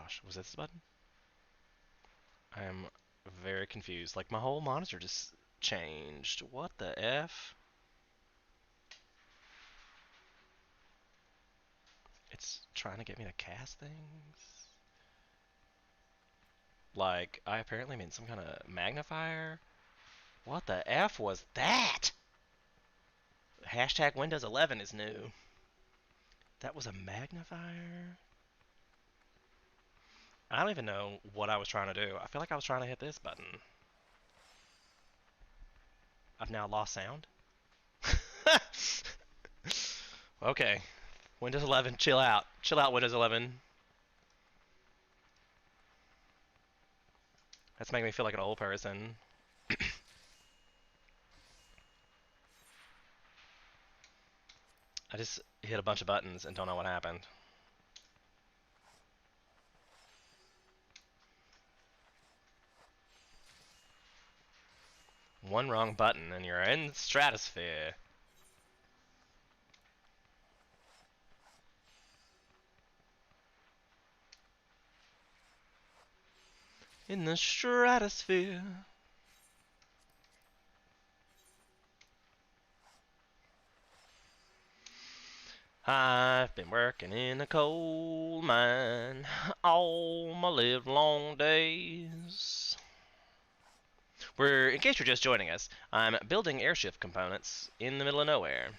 gosh, was this button? I am very confused. Like my whole monitor just changed. What the F? It's trying to get me to cast things. Like I apparently made some kind of magnifier. What the F was that? Hashtag Windows 11 is new. That was a magnifier? I don't even know what I was trying to do. I feel like I was trying to hit this button. I've now lost sound. Okay. Windows 11, chill out. Chill out, Windows 11. That's making me feel like an old person. I just hit a bunch of buttons and don't know what happened. One wrong button and you're in the stratosphere. In the stratosphere. I've been working in a coal mine all my live long days. In case you're just joining us, I'm building airship components in the middle of nowhere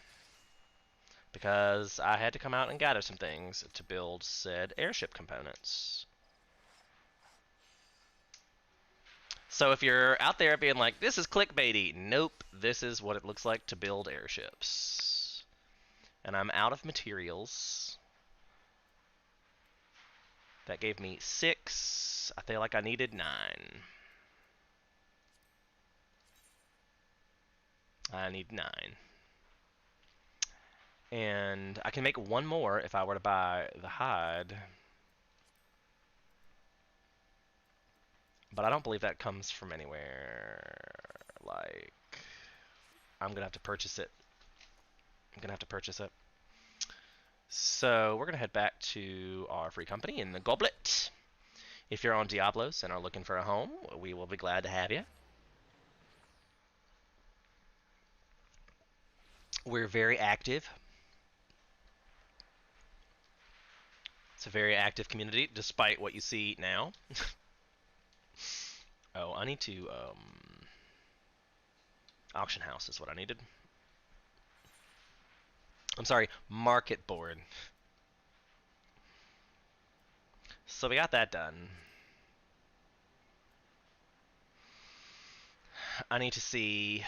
because I had to come out and gather some things to build said airship components. So if you're out there being like, this is clickbaity, nope, this is what it looks like to build airships. And I'm out of materials. That gave me 6. I feel like I needed 9. I need 9. And I can make one more if I were to buy the hide. But I don't believe that comes from anywhere. Like, I'm going to have to purchase it. So we're going to head back to our free company in the Goblet. If you're on Diablos and are looking for a home, we will be glad to have you. We're very active. It's a very active community, despite what you see now. Oh, I need to, auction house is what I needed. I'm sorry, market board. So we got that done. I need to see...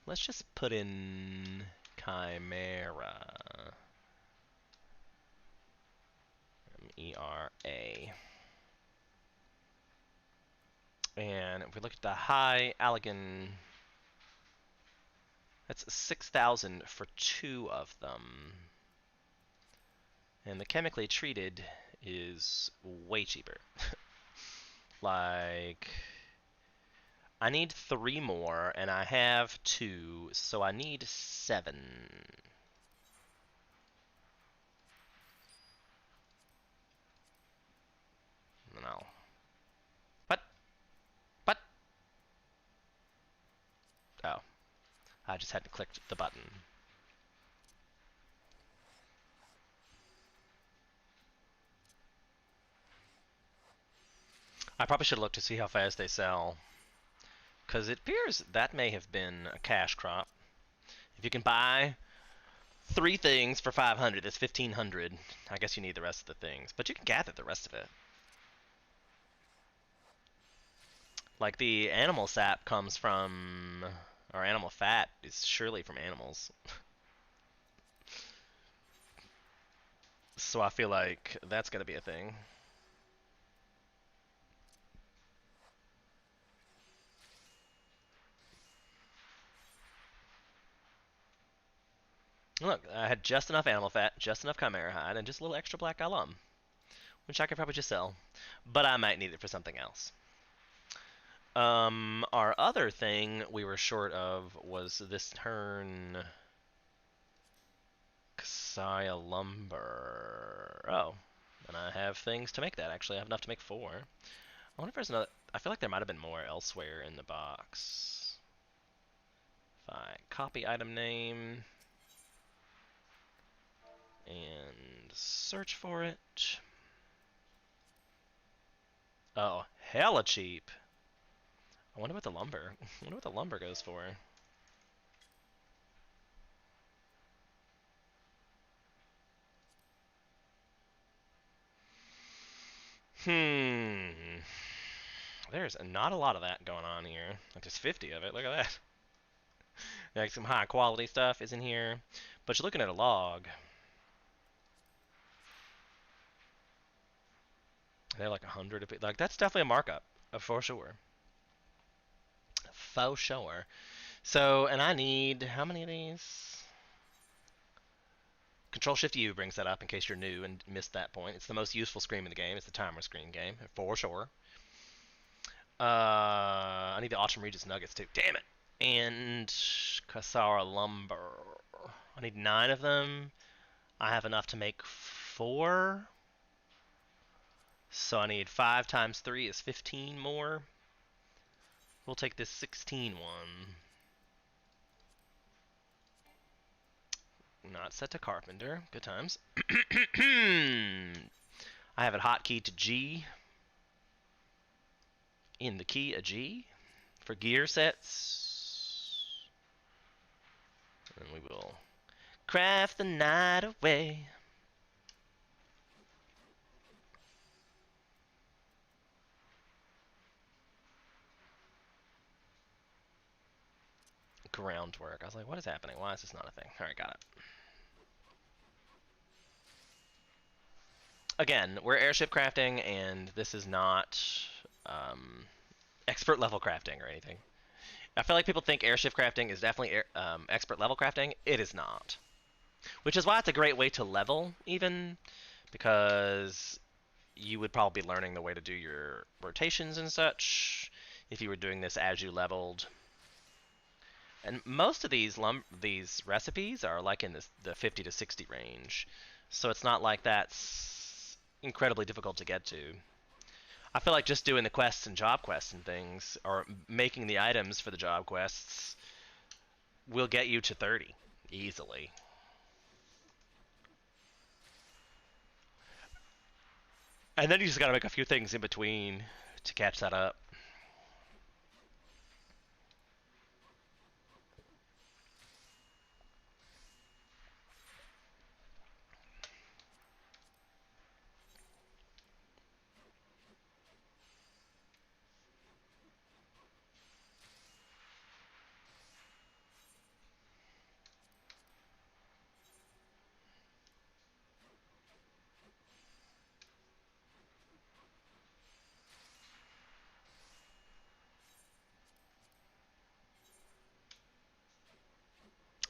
Let's just put in Chimera. E-R-A. And if we look at the high Allegan, that's 6,000 for 2 of them. And the chemically treated is way cheaper. Like, I need 3 more, and I have 2, so I need 7. No. What? What? Oh. I just hadn't clicked the button. I probably should have looked to see how fast they sell. Because it appears that may have been a cash crop. If you can buy 3 things for 500, that's 1,500. I guess you need the rest of the things. But you can gather the rest of it. Like the animal sap comes from... Or animal fat is surely from animals. So I feel like that's going to be a thing. Look, I had just enough animal fat, just enough chimera hide, and just a little extra black alum. Which I could probably just sell. But I might need it for something else. Our other thing we were short of was this turn Kasaya lumber. Oh, and I have things to make that. Actually, I have enough to make 4. I wonder if there's another. I feel like there might have been more elsewhere in the box. Fine. Copy item name and search for it. Oh, hella cheap. I wonder what the lumber. I wonder what the lumber goes for. Hmm. There's not a lot of that going on here. Like there's 50 of it. Look at that. Like some high quality stuff is in here. But you're looking at a log. They're like 100. Like that's definitely a markup, for sure. For sure. So, and I need how many of these? Control Shift U brings that up in case you're new and missed that point. It's the most useful screen in the game. It's the timer screen game, for sure. I need the Autumn Regis Nuggets too. Damn it! And Kasara Lumber. I need 9 of them. I have enough to make 4. So I need 5 times 3 is 15 more. We'll take this 16 one. Not set to Carpenter. Good times. I have it hotkeyed to G. In the key a G. For gear sets. And we will craft the night away. Groundwork. I was like, what is happening? Why is this not a thing? Alright, got it. Again, we're airship crafting, and this is not expert level crafting or anything. I feel like people think airship crafting is definitely expert level crafting. It is not. Which is why it's a great way to level, even, because you would probably be learning the way to do your rotations and such if you were doing this as you leveled. And most of these recipes are like in the 50 to 60 range, so it's not like that's incredibly difficult to get to. I feel like just doing the quests and job quests and things, or making the items for the job quests, will get you to 30 easily. And then you just gotta make a few things in between to catch that up.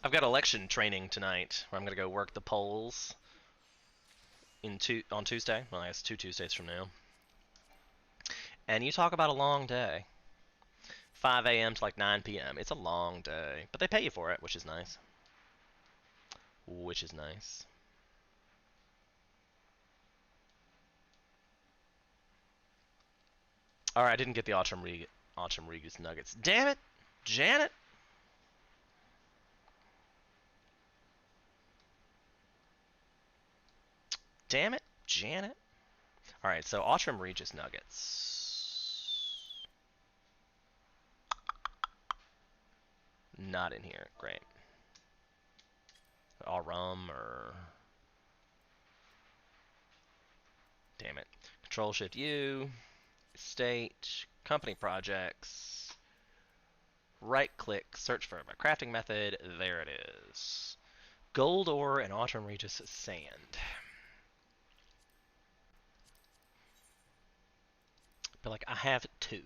I've got election training tonight, where I'm gonna go work the polls on Tuesday. Well, I guess 2 Tuesdays from now. And you talk about a long day. 5 a.m. to like 9 p.m. It's a long day, but they pay you for it, which is nice. Which is nice. Alright, I didn't get the Autumn Regis Nuggets. Damn it! Janet! Damn it, Janet. Alright, so Autumn Regis Nuggets. Not in here. Great. All rum or... Damn it. Control Shift U. Estate. Company projects. Right click. Search for my crafting method. There it is. Gold ore and Autumn Regis sand. But like, I have 2.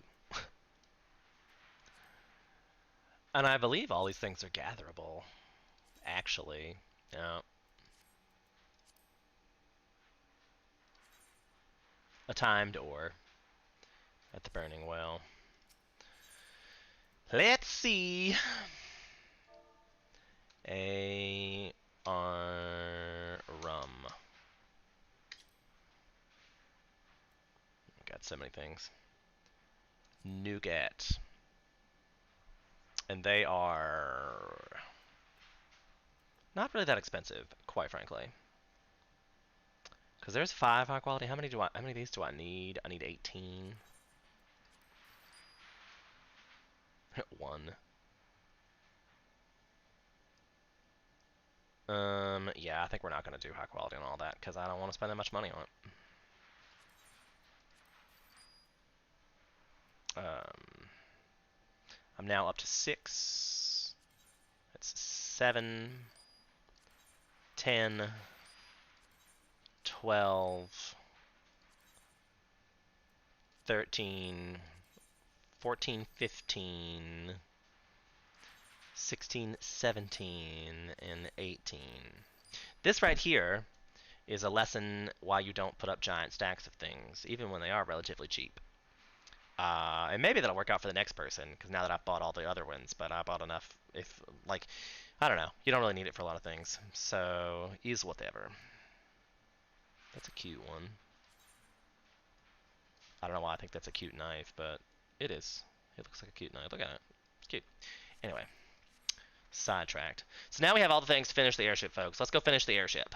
And I believe all these things are gatherable. Actually. Yeah. A timed ore at the burning well. Let's see. A R so many things. Nougat. And they are not really that expensive, quite frankly. Because there's 5 high quality. How many of these do I need? I need 18. 1. Yeah, I think we're not going to do high quality and all that because I don't want to spend that much money on it. I'm now up to 6. That's 7, 10, 12, 13, 14, 15, 16, 17, and 18. This right here is a lesson why you don't put up giant stacks of things, even when they are relatively cheap. And maybe that'll work out for the next person, because now that I've bought all the other ones, but I bought enough, if, like, I don't know, you don't really need it for a lot of things, so is whatever. That's a cute one. I don't know why I think that's a cute knife, but it is. It looks like a cute knife. Look at it. It's cute. Anyway, sidetracked. So now we have all the things to finish the airship, folks. Let's go finish the airship.